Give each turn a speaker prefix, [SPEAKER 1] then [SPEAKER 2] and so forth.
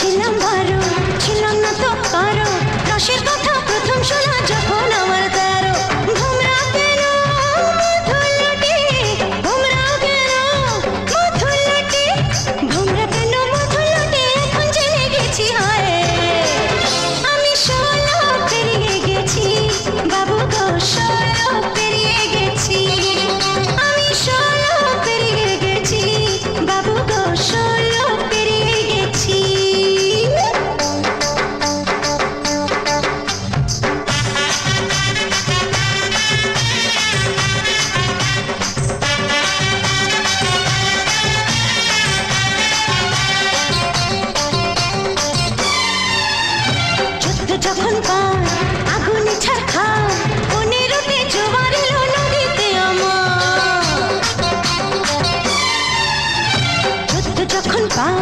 [SPEAKER 1] ছিলাম ভালো, ছিলাম না তো কারো, রসের কথা প্রথম শোনা যখন আমার তেরো। ভোমরা কেন মধুলটি, ভোমরা কেন মধুলটি, ভোমরা কেন মধুলটি, এখন জেনে গেছি হায় আমি 16 পেরিয়ে গেছি বাবু গো, 16 পেরিয়ে গেছি আমি, 16 পেরিয়ে গেছি বাবু গো, 16 পেরিয়ে গেছি। যুদ্ধ যখন পার আগুনে ঝাঁকা, 15তে জোয়ার এলো নদীতে আমার। যুদ্ধ যখন পার